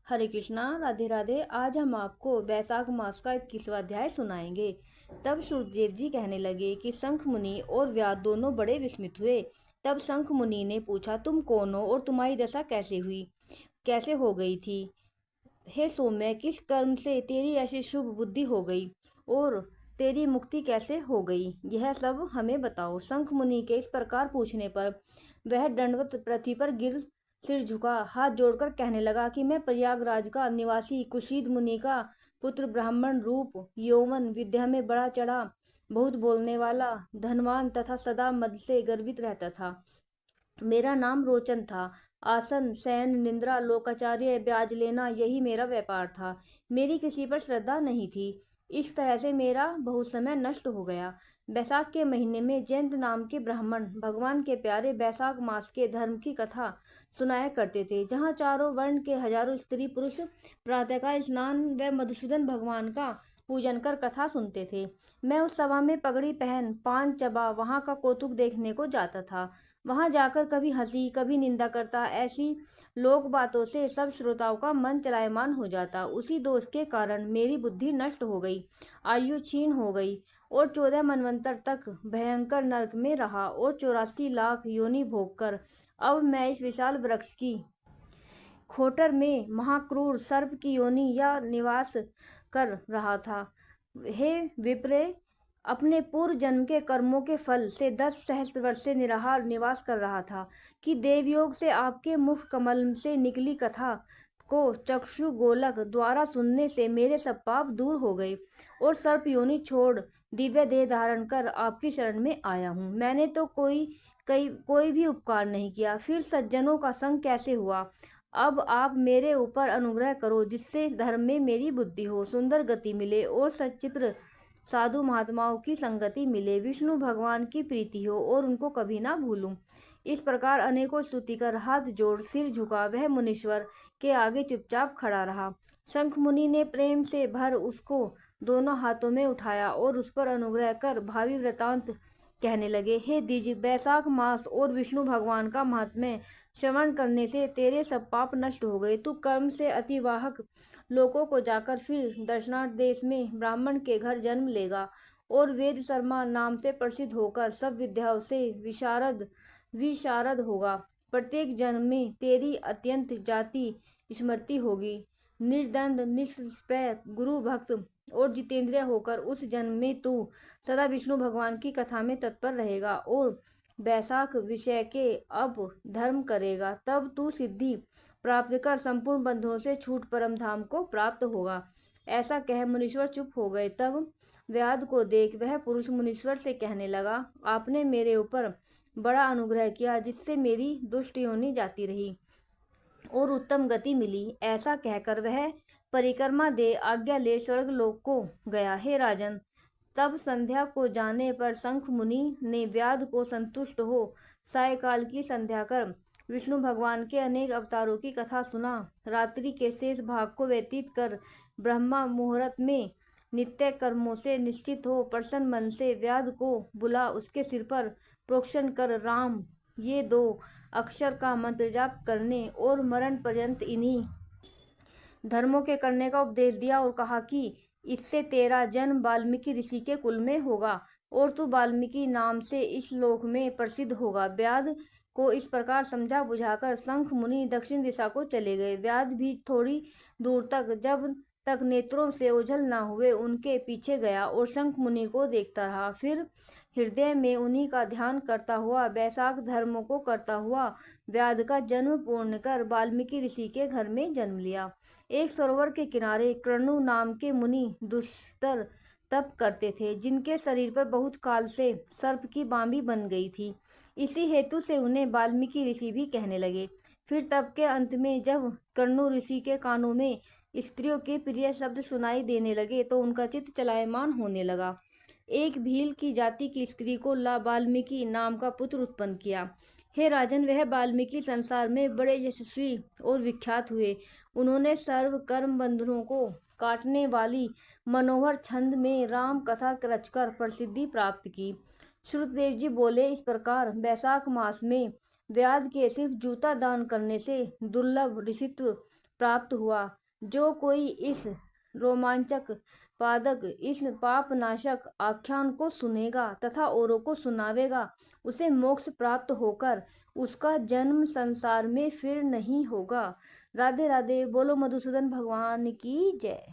हरे कृष्णा, राधे राधे। आज हम आपको वैशाख मास का 21वां अध्याय सुनाएंगे। तब सुखदेव जी कहने लगे कि शंख मुनि और व्यास दोनों बड़े विस्मित हुए। तब शंख मुनि ने पूछा, तुम कौन हो और तुम्हारी दशा कैसे हुई, कैसे हो गई थी? हे सौम्य, किस कर्म से तेरी ऐसी शुभ बुद्धि हो गई और तेरी मुक्ति कैसे हो गई, यह सब हमें बताओ। शंख मुनि के इस प्रकार पूछने पर वह दंडवत पृथ्वी पर गिर सिर झुका, हाथ जोड़कर कहने लगा कि मैं प्रयागराज का निवासी कुशीद मुनि का पुत्र, ब्राह्मण रूप, यौवन विद्या में बड़ा चढ़ा, बहुत बोलने वाला, धनवान तथा सदा मद से गर्वित रहता था। मेरा नाम रोचन था। आसन, शयन, निंद्रा, लोकाचार्य, ब्याज लेना, यही मेरा व्यापार था। मेरी किसी पर श्रद्धा नहीं थी। इस तरह से मेरा बहुत समय नष्ट हो गया। बैसाख के महीने में जयंत नाम के ब्राह्मण भगवान के प्यारे बैसाख मास के धर्म की कथा सुनाया करते थे, जहाँ चारों वर्ण के हजारों स्त्री पुरुष प्रातःकाल स्नान व मधुसूदन भगवान का पूजन कर कथा सुनते थे। मैं उस सभा में पगड़ी पहन पान चबा वहां का कौतुक देखने को जाता था। वहां जाकर कभी हंसी कभी निंदा करता। ऐसी लोक बातों से सब श्रोताओं का मन चलायमान हो जाता। उसी दोष के कारण मेरी बुद्धि नष्ट हो गई, आयु क्षीण हो गई और 14 मनवंतर तक भयंकर नरक में रहा और 84 लाख योनि भोग कर अब मैं इस विशाल वृक्ष की खोटर में महाक्रूर सर्प की योनि या निवास कर रहा था। हे विप्रे, अपने पूर्व जन्म के कर्मों के फल से 10 सहस्त्र वर्ष से निराहार निवास कर रहा था कि देवयोग से आपके मुख कमल से निकली कथा को चक्षु गोलक द्वारा सुनने से मेरे सब पाप दूर हो गए और सर्प योनि छोड़ दिव्य देह धारण कर आपकी शरण में आया हूँ। मैंने तो कोई भी उपकार नहीं किया, फिर सज्जनों का संग कैसे हुआ? अब आप मेरे ऊपर अनुग्रह करो, जिससे धर्म में मेरी बुद्धि हो, सुंदर गति मिले और सच्चित्र साधु महात्माओं की संगति मिले, विष्णु भगवान की प्रीति हो और उनको कभी ना भूलूं। इस प्रकार अनेकों स्तुति कर हाथ जोड़ सिर झुका वह मुनीश्वर के आगे चुपचाप खड़ा रहा। शंख मुनि ने प्रेम से भर उसको दोनों हाथों में उठाया और उस पर अनुग्रह कर भावी वृतांत कहने लगे। हे द्विज, बैसाख मास और विष्णु भगवान का महात्म्य श्रवण करने से तेरे सब पाप नष्ट हो गए। तू कर्म से अतिवाहक लोकों को जाकर फिर दक्षिणार्थ देश में ब्राह्मण के घर जन्म लेगा और वेद शर्मा नाम से प्रसिद्ध होकर सब विद्याओं से विशारद होगा। प्रत्येक जन्म में तेरी अत्यंत जाति स्मृति होगी। निर्दंड, निष्प्रय, गुरु भक्त और जितेंद्रिय होकर उस जन्म में तू सदा विष्णु भगवान की कथा में तत्पर रहेगा और बैसाख विषय के अब धर्म करेगा। तब तू सिद्धि प्राप्त कर संपूर्ण बंधनों से छूट परम धाम को प्राप्त होगा। ऐसा कह मुनीश्वर चुप हो गए। तब व्याध को देख वह पुरुष मुनीश्वर से कहने लगा, आपने मेरे ऊपर बड़ा अनुग्रह किया, जिससे मेरी दुष्ट योनि जाती रही और उत्तम गति मिली। ऐसा कहकर वह परिक्रमा दे आज्ञा ले स्वर्ग लोक को गया। हे राजन, तब संध्या को जाने पर शंख मुनि ने व्याध को संतुष्ट हो सायकाल की संध्या कर विष्णु भगवान के अनेक अवतारों की कथा सुना। रात्रि के शेष भाग को व्यतीत कर ब्रह्मा मुहूर्त में नित्य कर्मों से निश्चित हो प्रसन्न मन से व्याध को बुला उसके सिर पर प्रोक्षण कर राम ये 2 अक्षर का मंत्र जाप करने और मरण पर्यंत इन्हीं धर्मों के करने का उपदेश दिया और कहा कि इससे तेरा जन्म वाल्मीकि ऋषि के कुल में होगा और तू वाल्मीकि नाम से इस लोक में प्रसिद्ध होगा। व्याध को इस प्रकार समझा बुझाकर शंख मुनि दक्षिण दिशा को चले गए। व्याध भी थोड़ी दूर तक, जब तक नेत्रों से ओझल न हुए, उनके पीछे गया और शंख मुनि को देखता रहा। फिर हृदय में उन्हीं का ध्यान करता हुआ बैसाख धर्मों को करता हुआ व्याध का जन्म पूर्ण कर वाल्मीकि ऋषि के घर में जन्म लिया। एक सरोवर के किनारे कृणु नाम के मुनि दुस्तर तप करते थे, जिनके शरीर पर बहुत काल से सर्प की बांबी बन गई थी। इसी हेतु से उन्हें वाल्मीकि ऋषि भी कहने लगे। फिर तप के अंत में जब कृणु ऋषि के कानों में स्त्रियों के प्रिय शब्द सुनाई देने लगे तो उनका चित्त चलायमान होने लगा। एक भील की जाति की स्त्री को वाल्मीकि नाम का पुत्र उत्पन्न किया। हे राजन, वह वाल्मीकि संसार में बड़े यशस्वी और विख्यात हुए। उन्होंने सर्व कर्म बंधनों को काटने वाली मनोहर छंद में राम कथा रचकर प्रसिद्धि प्राप्त की। श्रुतदेव जी बोले, इस प्रकार बैसाख मास में व्याध के सिर्फ जूता दान करने से दुर्लभ ऋषित्व प्राप्त हुआ। जो कोई इस रोमांचक पादक, इस पापनाशक आख्यान को सुनेगा तथा औरों को सुनावेगा, उसे मोक्ष प्राप्त होकर उसका जन्म संसार में फिर नहीं होगा। राधे राधे। बोलो मधुसूदन भगवान की जय।